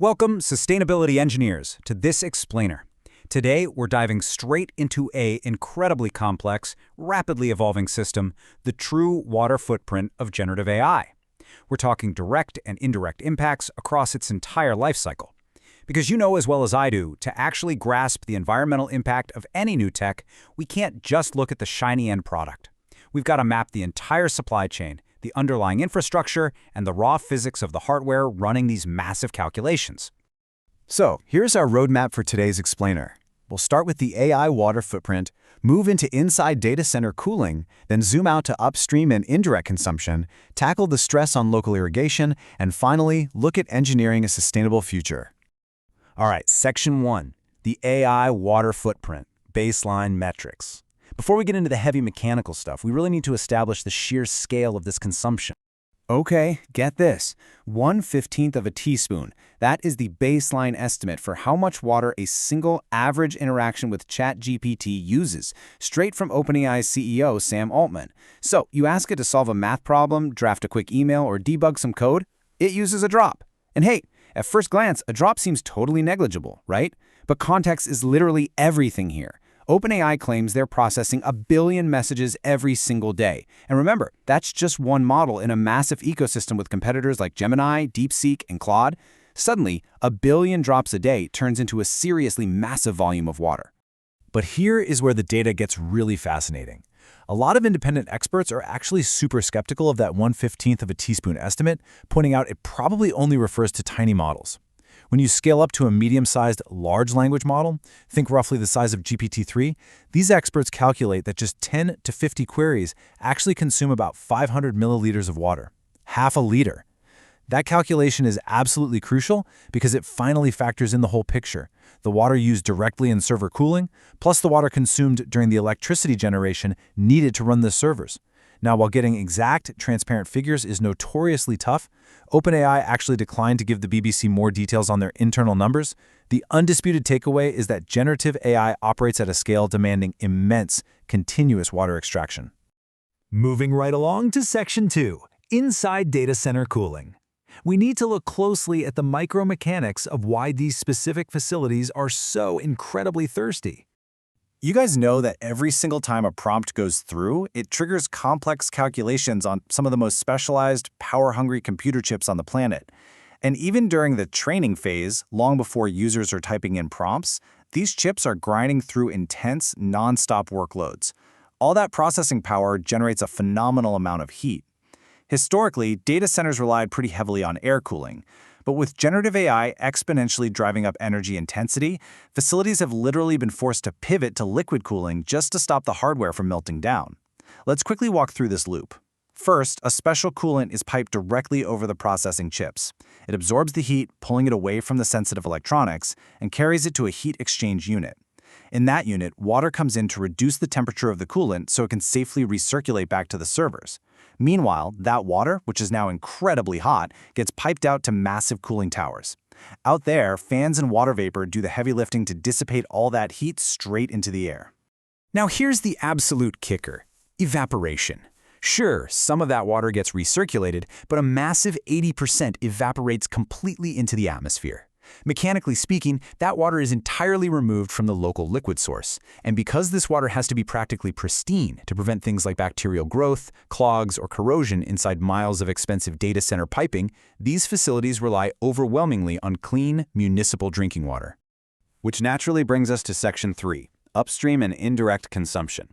Welcome, sustainability engineers, to this explainer. Today, we're diving straight into an incredibly complex, rapidly evolving system, the true water footprint of generative AI. We're talking direct and indirect impacts across its entire life cycle. Because you know as well as I do, to actually grasp the environmental impact of any new tech, we can't just look at the shiny end product. We've got to map the entire supply chain, the underlying infrastructure, and the raw physics of the hardware running these massive calculations. So, here's our roadmap for today's explainer. We'll start with the AI water footprint, move into inside data center cooling, then zoom out to upstream and indirect consumption, tackle the stress on local irrigation, and finally, look at engineering a sustainable future. All right, Section 1, the AI water footprint, baseline metrics. Before we get into the heavy mechanical stuff, we really need to establish the sheer scale of this consumption. Okay, get this. 1/15 of a teaspoon. That is the baseline estimate for how much water a single average interaction with ChatGPT uses, straight from OpenAI's CEO, Sam Altman. So, you ask it to solve a math problem, draft a quick email, or debug some code, it uses a drop. And hey, at first glance, a drop seems totally negligible, right? But context is literally everything here. OpenAI claims they're processing 1 billion messages every single day. And remember, that's just one model in a massive ecosystem with competitors like Gemini, DeepSeek, and Claude. Suddenly, 1 billion drops a day turns into a seriously massive volume of water. But here is where the data gets really fascinating. A lot of independent experts are actually super skeptical of that 1/15 of a teaspoon estimate, pointing out it probably only refers to tiny models. When you scale up to a medium-sized large language model, think roughly the size of GPT-3, these experts calculate that just 10 to 50 queries actually consume about 500 milliliters of water, half a liter. That calculation is absolutely crucial because it finally factors in the whole picture: the water used directly in server cooling, plus the water consumed during the electricity generation needed to run the servers. Now, while getting exact, transparent figures is notoriously tough, OpenAI actually declined to give the BBC more details on their internal numbers. The undisputed takeaway is that generative AI operates at a scale demanding immense, continuous water extraction. Moving right along to Section 2, inside data center cooling. We need to look closely at the micromechanics of why these specific facilities are so incredibly thirsty. You guys know that every single time a prompt goes through, it triggers complex calculations on some of the most specialized, power-hungry computer chips on the planet. And even during the training phase, long before users are typing in prompts, these chips are grinding through intense, non-stop workloads. All that processing power generates a phenomenal amount of heat. Historically, data centers relied pretty heavily on air cooling. But with generative AI exponentially driving up energy intensity, facilities have literally been forced to pivot to liquid cooling just to stop the hardware from melting down. Let's quickly walk through this loop. First, a special coolant is piped directly over the processing chips. It absorbs the heat, pulling it away from the sensitive electronics, and carries it to a heat exchange unit. In that unit, water comes in to reduce the temperature of the coolant so it can safely recirculate back to the servers. Meanwhile, that water, which is now incredibly hot, gets piped out to massive cooling towers. Out there, fans and water vapor do the heavy lifting to dissipate all that heat straight into the air. Now here's the absolute kicker: evaporation. Sure, some of that water gets recirculated, but a massive 80% evaporates completely into the atmosphere. Mechanically speaking, that water is entirely removed from the local liquid source. And because this water has to be practically pristine to prevent things like bacterial growth, clogs, or corrosion inside miles of expensive data center piping, these facilities rely overwhelmingly on clean, municipal drinking water. Which naturally brings us to Section 3, upstream and indirect consumption.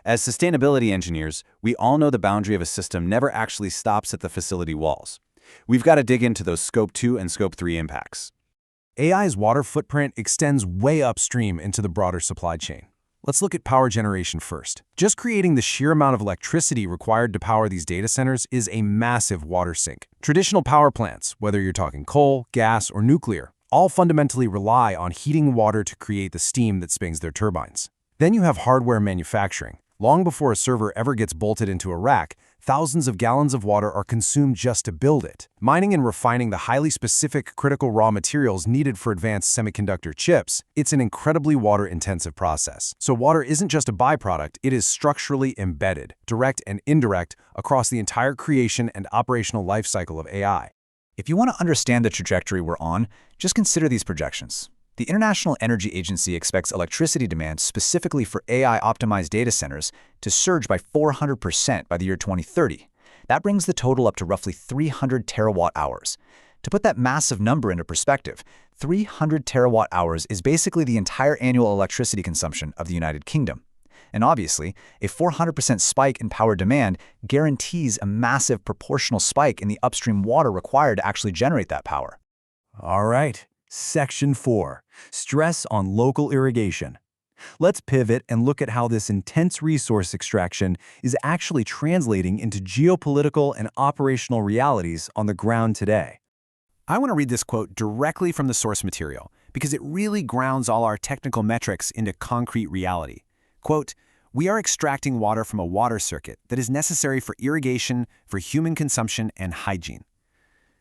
As sustainability engineers, we all know the boundary of a system never actually stops at the facility walls. We've got to dig into those Scope 2 and Scope 3 impacts. AI's water footprint extends way upstream into the broader supply chain. Let's look at power generation first. Just creating the sheer amount of electricity required to power these data centers is a massive water sink. Traditional power plants, whether you're talking coal, gas, or nuclear, all fundamentally rely on heating water to create the steam that spins their turbines. Then you have hardware manufacturing. Long before a server ever gets bolted into a rack, thousands of gallons of water are consumed just to build it. Mining and refining the highly specific critical raw materials needed for advanced semiconductor chips, it's an incredibly water-intensive process. So water isn't just a byproduct, it is structurally embedded, direct and indirect, across the entire creation and operational lifecycle of AI. If you want to understand the trajectory we're on, just consider these projections. The International Energy Agency expects electricity demand specifically for AI-optimized data centers to surge by 400% by the year 2030. That brings the total up to roughly 300 terawatt-hours. To put that massive number into perspective, 300 terawatt-hours is basically the entire annual electricity consumption of the United Kingdom. And obviously, a 400% spike in power demand guarantees a massive proportional spike in the upstream water required to actually generate that power. All right, Section 4, stress on local irrigation. Let's pivot and look at how this intense resource extraction is actually translating into geopolitical and operational realities on the ground today. I want to read this quote directly from the source material because it really grounds all our technical metrics into concrete reality. Quote, "We are extracting water from a water circuit that is necessary for irrigation, for human consumption, and hygiene."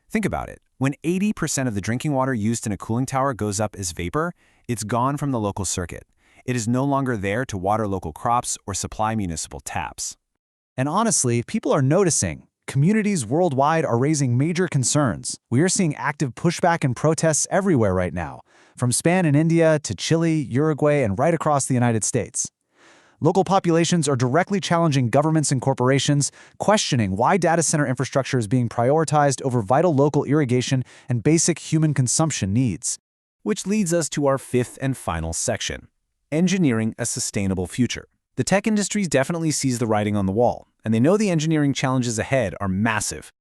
Think about it. When 80% of the drinking water used in a cooling tower goes up as vapor, it's gone from the local circuit. It is no longer there to water local crops or supply municipal taps. And honestly, people are noticing. Communities worldwide are raising major concerns. We are seeing active pushback and protests everywhere right now, from Spain in India to Chile, Uruguay, and right across the United States. Local populations are directly challenging governments and corporations, questioning why data center infrastructure is being prioritized over vital local irrigation and basic human consumption needs. Which leads us to our fifth and final section, engineering a sustainable future. The tech industry definitely sees the writing on the wall, and they know the engineering challenges ahead are massive.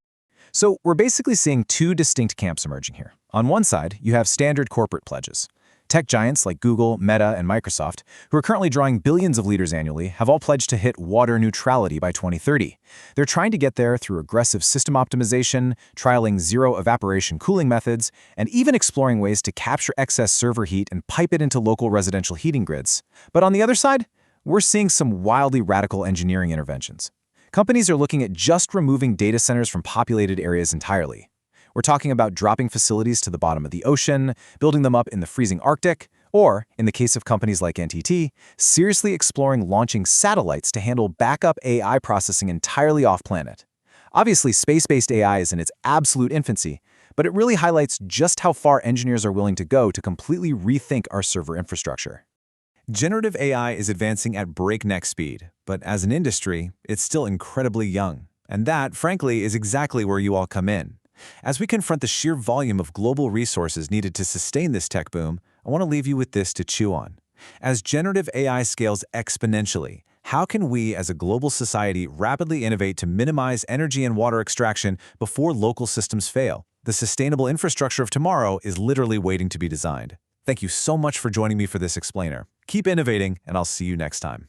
So we're basically seeing two distinct camps emerging here. On one side, you have standard corporate pledges. Tech giants like Google, Meta, and Microsoft, who are currently drawing billions of liters annually, have all pledged to hit water neutrality by 2030. They're trying to get there through aggressive system optimization, trialing zero evaporation cooling methods, and even exploring ways to capture excess server heat and pipe it into local residential heating grids. But on the other side, we're seeing some wildly radical engineering interventions. Companies are looking at just removing data centers from populated areas entirely. We're talking about dropping facilities to the bottom of the ocean, building them up in the freezing Arctic, or, in the case of companies like NTT, seriously exploring launching satellites to handle backup AI processing entirely off-planet. Obviously, space-based AI is in its absolute infancy, but it really highlights just how far engineers are willing to go to completely rethink our server infrastructure. Generative AI is advancing at breakneck speed, but as an industry, it's still incredibly young. And that, frankly, is exactly where you all come in. As we confront the sheer volume of global resources needed to sustain this tech boom, I want to leave you with this to chew on. As generative AI scales exponentially, how can we as a global society rapidly innovate to minimize energy and water extraction before local systems fail? The sustainable infrastructure of tomorrow is literally waiting to be designed. Thank you so much for joining me for this explainer. Keep innovating, and I'll see you next time.